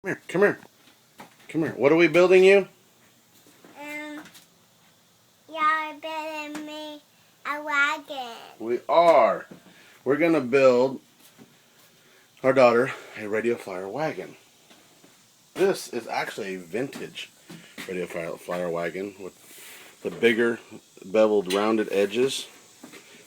Come here, come here. Come here. What are we building you? Y'all building me a wagon. We are. We're going to build our daughter a Radio Flyer wagon. This is actually a vintage Radio Flyer wagon with the bigger beveled rounded edges.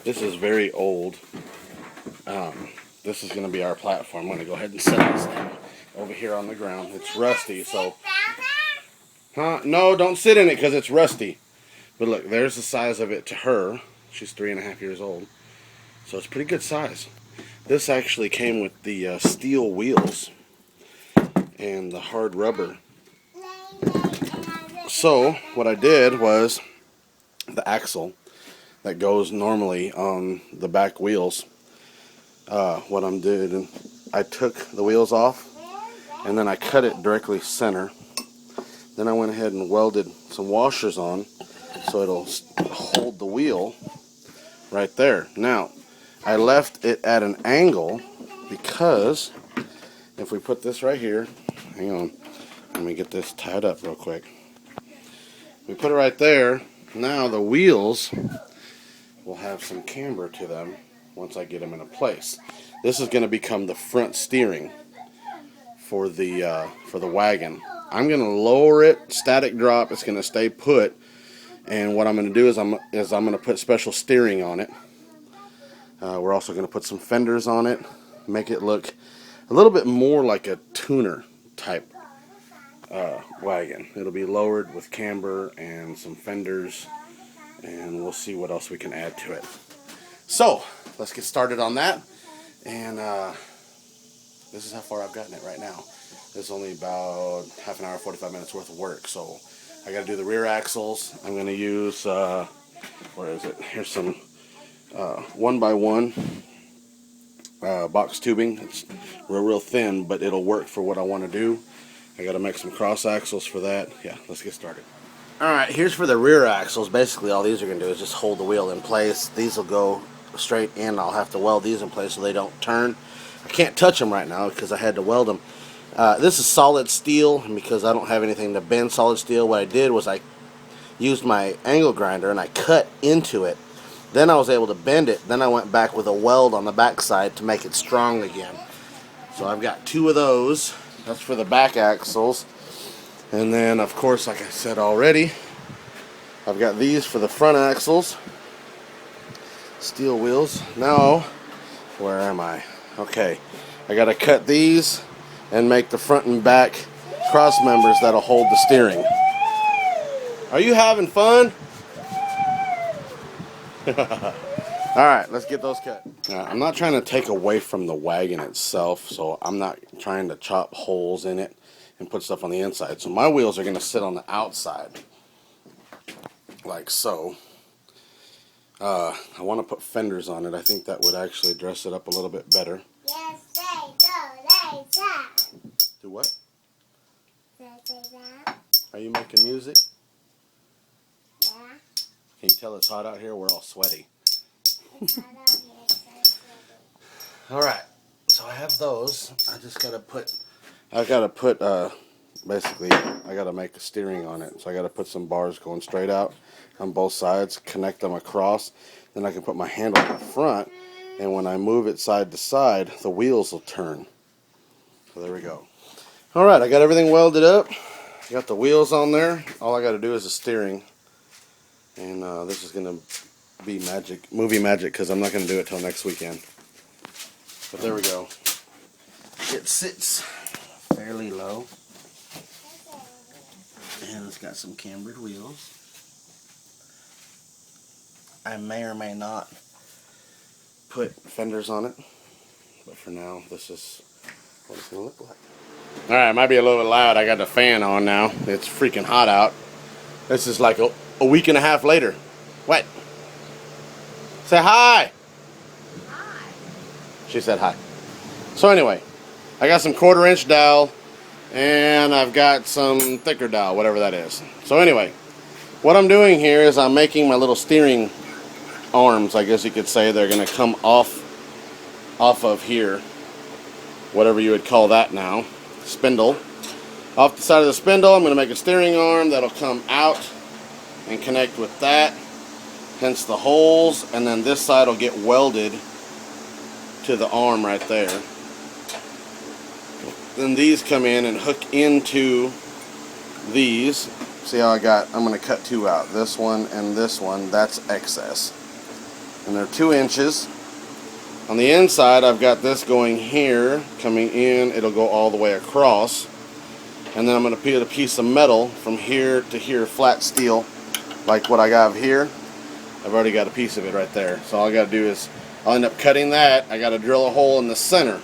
This is very old. This is going to be our platform. I'm going to go ahead and set this down over here on the ground. It's rusty, so... Huh? No, don't sit in it because it's rusty. But look, there's the size of it to her. She's 3.5 years old. So it's pretty good size. This actually came with the steel wheels and the hard rubber. So what I did was the axle that goes normally on the back wheels. What I'm doing, I took the wheels off and then I cut it directly center. Then I went ahead and welded some washers on so it'll hold the wheel right there. Now, I left it at an angle because if we put this right here, hang on, let me get this tied up real quick. We put it right there. Now the wheels will have some camber to them once I get them in a place. This is going to become the front steering for the wagon. I'm going to lower it, static drop. It's going to stay put. And what I'm going to do is I'm going to put special steering on it. We're also going to put some fenders on it, make it look a little bit more like a tuner type wagon. It'll be lowered with camber and some fenders, and we'll see what else we can add to it. So let's get started on that. And this is how far I've gotten it right now. It's only about half an hour, 45 minutes worth of work. So I got to do the rear axles. I'm going to use, where is it? Here's some 1x1 box tubing. It's real thin, but it'll work for what I want to do. I got to make some cross axles for that. Yeah, let's get started. Alright, here's for the rear axles. Basically all these are going to do is just hold the wheel in place. These will go straight in. I'll have to weld these in place so they don't turn. I can't touch them right now because I had to weld them. This is solid steel, and because I don't have anything to bend solid steel, what I did was I used my angle grinder and I cut into it. Then I was able to bend it. Then I went back with a weld on the back side to make it strong again. So I've got 2 of those. That's for the back axles. And then, of course, like I said already, I've got these for the front axles. Steel wheels. Now, where am I? Okay, I got to cut these and make the front and back cross members that'll hold the steering. Are you having fun? Alright, let's get those cut. I'm not trying to take away from the wagon itself, so I'm not trying to chop holes in it and put stuff on the inside. So my wheels are going to sit on the outside, like so. I want to put fenders on it. I think that would actually dress it up a little bit better. Yes, they go, Do what? that. Are you making music? Yeah. Can you tell it's hot out here? We're all sweaty. It's hot out here, it's so sweaty. Alright, so I have those. I just gotta put, basically, I gotta make a steering on it. So I gotta put some bars going straight out on both sides, connect them across. Then I can put my handle in the front, and when I move it side to side, the wheels will turn. So there we go. Alright, I got everything welded up. I got the wheels on there. All I gotta do is the steering. And this is gonna be magic, movie magic, because I'm not gonna do it till next weekend. But there we go. It sits fairly low, and it's got some cambered wheels. I may or may not put fenders on it, but for now, this is what it's gonna look like. Alright, it might be a little bit loud. I got the fan on now. It's freaking hot out. This is like a week and a half later. What? Say hi! Hi. She said hi. So anyway, I got some 1/4-inch dowel, and I've got some thicker dowel, whatever that is. So anyway, what I'm doing here is I'm making my little steering arms, I guess you could say. They're going to come off of here, whatever you would call that now, spindle. Off the side of the spindle, I'm going to make a steering arm that'll come out and connect with that, hence the holes, and then this side will get welded to the arm right there. Then these come in and hook into these. See how I'm going to cut two out. This one and this one, that's excess. And they're 2 inches. On the inside, I've got this going here, coming in, it'll go all the way across. And then I'm going to put a piece of metal from here to here, flat steel, like what I got here. I've already got a piece of it right there. So all I got to do is, I'll end up cutting that. I got to drill a hole in the center.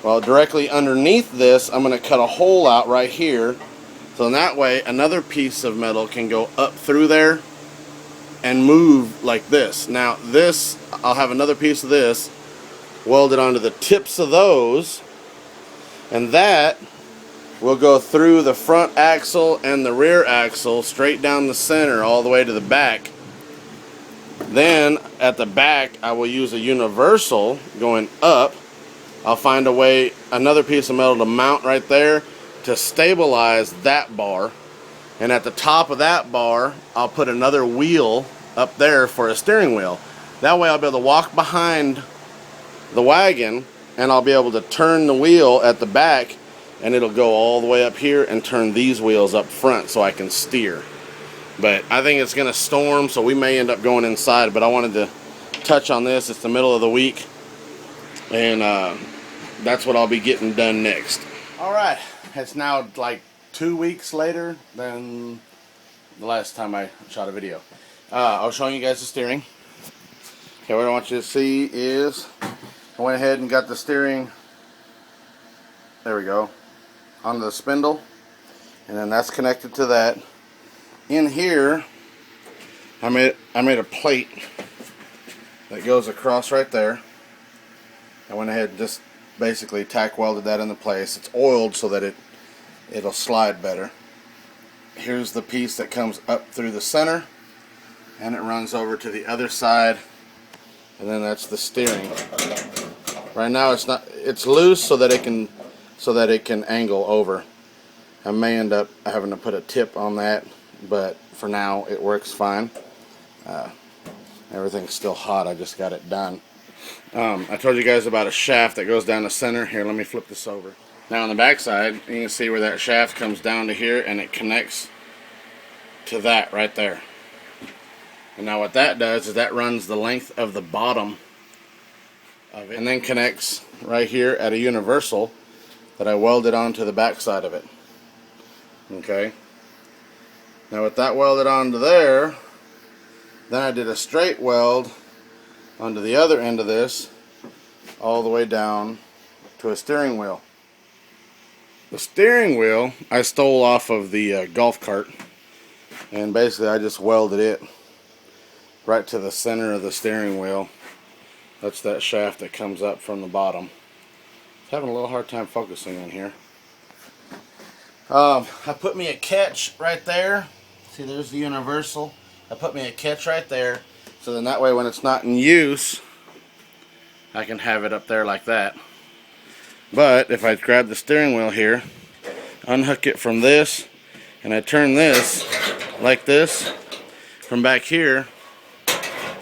Well, directly underneath this, I'm going to cut a hole out right here. So in that way, another piece of metal can go up through there and move like this. Now this, I'll have another piece of this welded onto the tips of those, and that will go through the front axle and the rear axle straight down the center all the way to the back. Then at the back I will use a universal going up. I'll find a way, another piece of metal to mount right there to stabilize that bar, and at the top of that bar I'll put another wheel up there for a steering wheel. That way I'll be able to walk behind the wagon and I'll be able to turn the wheel at the back, and it'll go all the way up here and turn these wheels up front so I can steer. But I think it's gonna storm, so we may end up going inside, but I wanted to touch on this. It's the middle of the week, and that's what I'll be getting done next. Alright, it's now like 2 weeks later than the last time I shot a video. I was showing you guys the steering. Okay, what I want you to see is I went ahead and got the steering, there we go, onto the spindle, and then that's connected to that. In here I made a plate that goes across right there. I went ahead and just basically tack welded that into place. It's oiled so that it'll slide better. Here's the piece that comes up through the center, and it runs over to the other side, and then that's the steering. Right now it's loose so that it can angle over. I may end up having to put a tip on that, but for now it works fine. Everything's still hot, I just got it done. I told you guys about a shaft that goes down the center. Here, let me flip this over. Now on the back side, you can see where that shaft comes down to here, and it connects to that right there. And now what that does is that runs the length of the bottom of it, and then connects right here at a universal that I welded onto the back side of it. Okay. Now with that welded onto there, then I did a straight weld onto the other end of this all the way down to a steering wheel. The steering wheel I stole off of the golf cart, and basically I just welded it right to the center of the steering wheel. That's that shaft that comes up from the bottom. It's having a little hard time focusing on here. I put me a catch right there. See, there's the universal. I put me a catch right there, so then that way when it's not in use, I can have it up there like that. But if I grab the steering wheel here, unhook it from this, and I turn this like this from back here,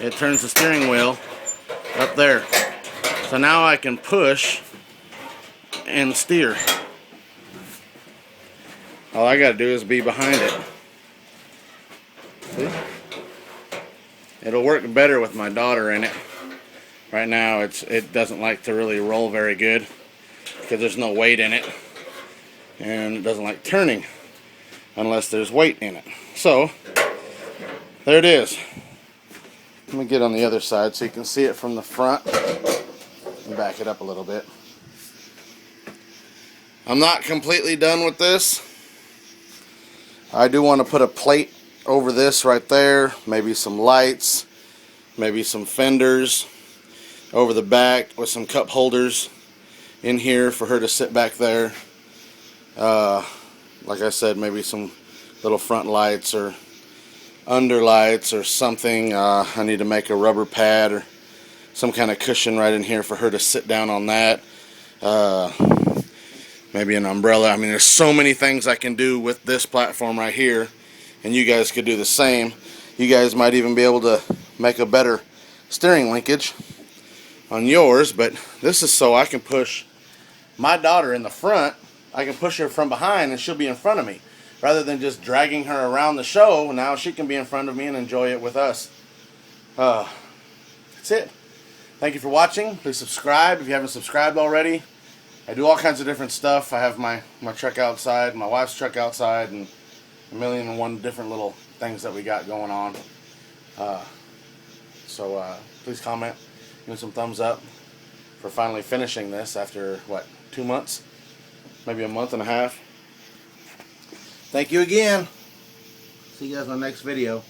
it turns the steering wheel up there. So now I can push and steer. All I gotta do is be behind it. See? It'll work better with my daughter in it. Right now it doesn't like to really roll very good because there's no weight in it, and it doesn't like turning unless there's weight in it. So there it is. Let me get on the other side so you can see it from the front and back it up a little bit. I'm not completely done with this. I do want to put a plate over this right there, maybe some lights, maybe some fenders over the back with some cup holders in here for her to sit back there. Like I said, maybe some little front lights or under lights or something. I need to make a rubber pad or some kind of cushion right in here for her to sit down on that. maybe an umbrella. I mean, there's so many things I can do with this platform right here, and you guys could do the same. You guys might even be able to make a better steering linkage on yours, but this is so I can push my daughter in the front. I can push her from behind and she'll be in front of me. Rather than just dragging her around the show, now she can be in front of me and enjoy it with us. That's it. Thank you for watching. Please subscribe if you haven't subscribed already. I do all kinds of different stuff. I have my truck outside, my wife's truck outside, and a million and one different little things that we got going on. So please comment, give me some thumbs up for finally finishing this after, what, 2 months? Maybe a month and a half. Thank you again. See you guys in the next video.